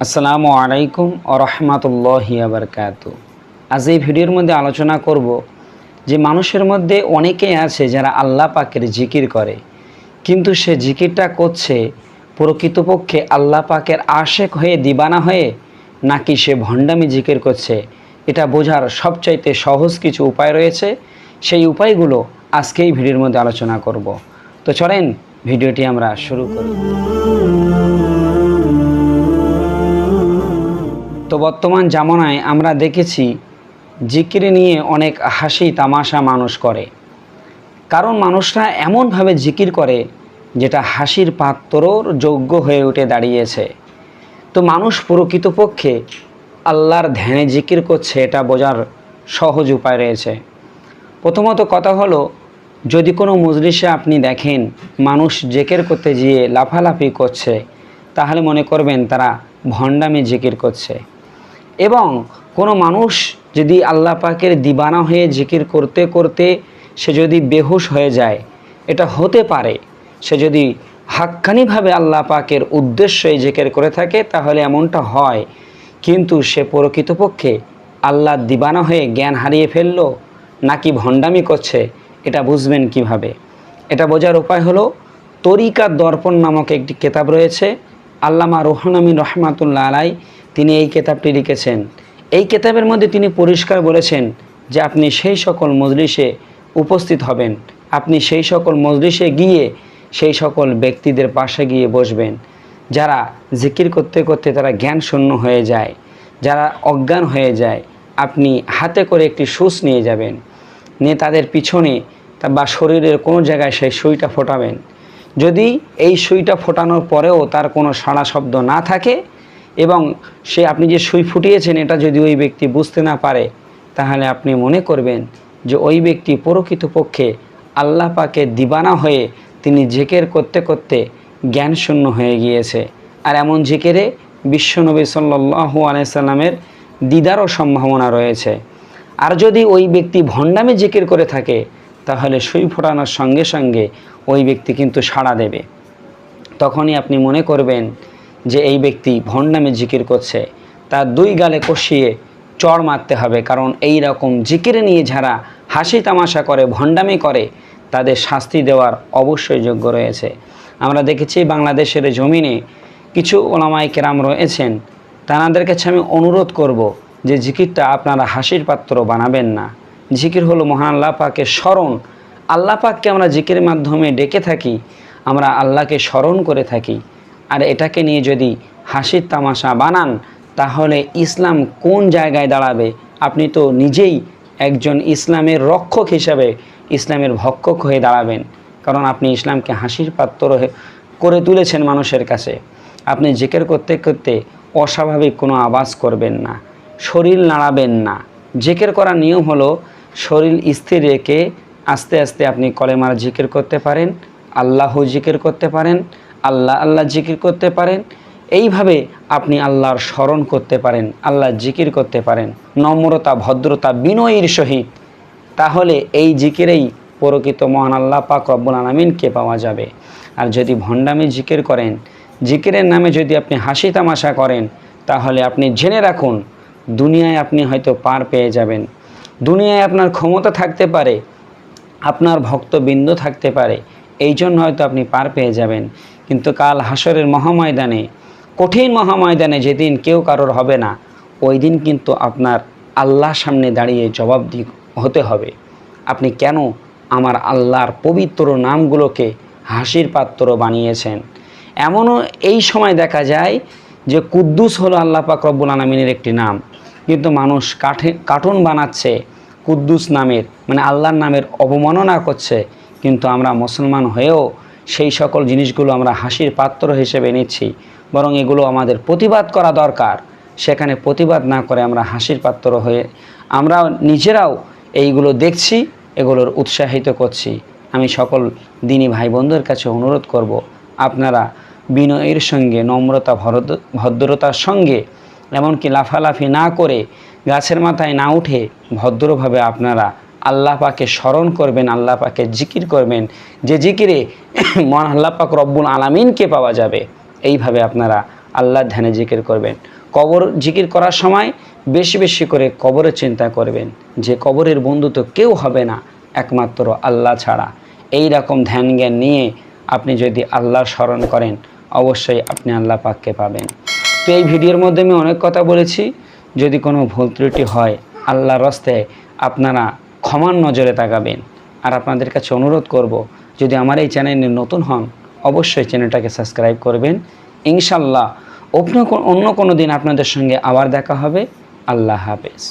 আসসালামু আলাইকুম ওয়া রাহমাতুল্লাহি ওয়া বারাকাতুহু। আজ এই ভিডিওর মধ্যে আলোচনা করব যে মানুষের মধ্যে অনেকেই আছে যারা আল্লাহ পাকের জিকির করে, কিন্তু সে জিকিরটা করছে প্রকৃতপক্ষে আল্লাহ পাকের আশেক হয়ে দিবানা হয়ে, নাকি সে ভণ্ডামি জিকির করছে। এটা বোঝার সবচাইতে সহজ কিছু উপায় রয়েছে। সেই উপায়গুলো আজকে এই ভিডিওর মধ্যে আলোচনা করব। তো চলেন ভিডিওটি আমরা শুরু করি। তো বর্তমান জামানায় আমরা দেখেছি জিকির নিয়ে অনেক হাসি তামাশা মানুষ করে, কারণ মানুষরা এমনভাবে জিকির করে যেটা হাসির পাত্রর যোগ্য হয়ে উঠে দাঁড়িয়েছে। তো মানুষ প্রকৃতপক্ষে আল্লাহর ধ্যানে জিকির করছে এটা বোঝার সহজ উপায় রয়েছে। প্রথমত কথা হলো, যদি কোনো মজলিসে আপনি দেখেন মানুষ জিকির করতে গিয়ে লাফালাফি করছে, তাহলে মনে করবেন তারা ভণ্ডামি জিকির করছে। এবং কোনো মানুষ যদি আল্লাহ পাকের দিবানা হয়ে জিকির করতে করতে সে যদি বেহুশ হয়ে যায়, এটা হতে পারে সে যদি হাক্কানিভাবে আল্লাহ পাকের উদ্দেশ্যে জিকির করে থাকে, তাহলে এমনটা হয়। কিন্তু সে প্রকৃতপক্ষে আল্লাহ দিবানা হয়ে জ্ঞান হারিয়ে ফেললো নাকি ভণ্ডামি করছে, এটা বুঝবেন কিভাবে? এটা বোঝার উপায় হলো, তরিকা দর্পণ নামক একটি কিতাব রয়েছে। আল্লামা রুহুল আমিন রহমাতুল্লাহ আলাই তিনি এই কিতাবটি লিখেছেন। এই কিতাবের মধ্যে তিনি পরিষ্কার বলেছেন যে আপনি সেই সকল মজলিসে উপস্থিত হবেন, আপনি সেই সকল মজলিসে গিয়ে সেই সকল ব্যক্তিদের পাশে গিয়ে বসবেন যারা জিকির করতে করতে তারা জ্ঞান শূন্য হয়ে যায়, যারা অজ্ঞান হয়ে যায়। আপনি হাতে করে একটি সুচ নিয়ে যাবেন, নিয়ে তাদের পিছনে বা শরীরের কোনো জায়গায় সেই সুইটা ফোটাবেন। যদি এই সুইটা ফোটানোর পরেও তার কোনো সাড়া শব্দ না থাকে এবং সে আপনি যে সুই ফুটিয়েছেন এটা যদি ওই ব্যক্তি বুঝতে না পারে, তাহলে আপনি মনে করবেন যে ওই ব্যক্তি প্রকৃতপক্ষে আল্লাহ পাকে দিবানা হয়ে তিনি জিকির করতে করতে জ্ঞান শূন্য হয়ে গিয়েছে। আর এমন জিকিরে বিশ্বনবী সাল্লাল্লাহু আলাইহি সাল্লামের দিদারও সম্ভাবনা রয়েছে। আর যদি ওই ব্যক্তি ভণ্ডামি জিকির করে থাকে, তাহলে সুই ফোটানোর সঙ্গে সঙ্গে ওই ব্যক্তি কিন্তু সাড়া দেবে। তখনই আপনি মনে করবেন যে এই ব্যক্তি ভণ্ডামি জিকির করছে, তার দুই গালে কষিয়ে চড় মারতে হবে। কারণ এই রকম জিকির নিয়ে যারা হাসি তামাশা করে, ভণ্ডামি করে, তাদের শাস্তি দেওয়ার অবশ্যই যোগ্য রয়েছে। আমরা দেখেছি বাংলাদেশের জমিনে কিছু ওলামায়ে কেরাম রয়েছেন, তাদের কাছে আমি অনুরোধ করব যে জিকিরটা আপনারা হাসির পাত্র বানাবেন না। জিকির হলো মহান আল্লাহ পাকের স্মরণ। আল্লাহ পাককে আমরা জিকিরের মাধ্যমে ডেকে থাকি, আমরা আল্লাহকে স্মরণ করে থাকি। আর এটাকে নিয়ে যদি হাসির তামাশা বানান, তাহলে ইসলাম কোন জায়গায় দাঁড়াবে? আপনি তো নিজেই একজন ইসলামের রক্ষক হিসাবে ইসলামের ভক্ষক হয়ে দাঁড়াবেন, কারণ আপনি ইসলামকে হাসির পাত্র করে তুলেছেন মানুষের কাছে। আপনি জিকির করতে করতে অস্বাভাবিক কোনো আওয়াজ করবেন না, শরীর নাড়াবেন না। জিকির করার নিয়ম হলো শরীর স্থির রেখে আস্তে আস্তে আপনি কলেমার জিকির করতে পারেন, আল্লাহ জিকির করতে পারেন, আল্লাহ আল্লাহ জিকির করতে পারেন। এইভাবে আপনি আল্লাহর স্মরণ করতে পারেন, আল্লাহ জিকির করতে পারেন নম্রতা, ভদ্রতা, বিনয়ের সহিত। তাহলে এই জিকিরেই প্রকৃত মহান আল্লাহ পাক রব্বুল আলামিনকে পাওয়া যাবে। আর যদি ভণ্ডামি জিকির করেন, জিকিরের নামে যদি আপনি হাসি তামাশা করেন, তাহলে আপনি জেনে রাখুন দুনিয়ায় আপনি হয়তো পার পেয়ে যাবেন। দুনিয়ায় আপনার ক্ষমতা থাকতে পারে, আপনার ভক্তবৃন্দ থাকতে পারে, এই জন্য হয়তো আপনি পার পেয়ে যাবেন। কিন্তু কাল হাসরের মহাময়দানে, কঠিন মহাময়দানে যেদিন কেউ কারোর হবে না, ওই দিন কিন্তু আপনার আল্লাহর সামনে দাঁড়িয়ে জবাবদিহি হতে হবে। আপনি কেন আমার আল্লাহর পবিত্র নামগুলোকে হাসির পাত্র বানিয়েছেন? এমনও এই সময় দেখা যায় যে কুদ্দুস হলো আল্লাহ পাক রব্বুল আলামিনের একটি নাম, কিন্তু মানুষ কার্টুন বানাচ্ছে কুদ্দুস নামের, মানে আল্লাহর নামের অবমাননা করছে। কিন্তু আমরা মুসলমান হয়েও সেই সকল জিনিসগুলো আমরা হাসির পাত্র হিসেবে নিচ্ছি। বরং এগুলো আমাদের প্রতিবাদ করা দরকার। সেখানে প্রতিবাদ না করে আমরা হাসির পাত্র হয়ে আমরা নিজেরাও এইগুলো দেখছি, এগুলোর উৎসাহিত করছি। আমি সকল দিনী ভাই বন্ধুদের কাছে অনুরোধ করব, আপনারা বিনয়ের সঙ্গে, নম্রতা, ভদ্রতার সঙ্গে, এমনকি লাফালাফি না করে, গাছের মাথায় না উঠে ভদ্রভাবে আপনারা আল্লাহ পাকে স্মরণ করবেন, আল্লাহ পাকে জিকির করবেন, যে জিকিরে মহান আল্লাহ পাক রব্বুল আলামিনকে পাওয়া যাবে। এইভাবে আপনারা আল্লাহ ধ্যানে জিকির করবেন। কবর জিকির করার সময় বেশি বেশি করে কবরের চিন্তা করবেন, যে কবরের বন্ধু তো কেউ হবে না একমাত্র আল্লাহ ছাড়া। এই রকম ধ্যান জ্ঞান নিয়ে আপনি যদি আল্লাহর স্মরণ করেন, অবশ্যই আপনি আল্লাহ পাককে পাবেন। তো এই ভিডিওর মধ্যে আমি অনেক কথা বলেছি, যদি কোনো ভুল ত্রুটি হয় আল্লাহর রাস্তায় আপনারা ক্ষমার নজরে তাকাবেন। আর আপনাদের কাছে অনুরোধ করব, যদি আমার এই চ্যানেলে নতুন হন অবশ্যই চ্যানেলটাকে সাবস্ক্রাইব করবেন। ইনশাল্লাহ অন্য কোনো দিন আপনাদের সঙ্গে আবার দেখা হবে। আল্লাহ হাফেজ।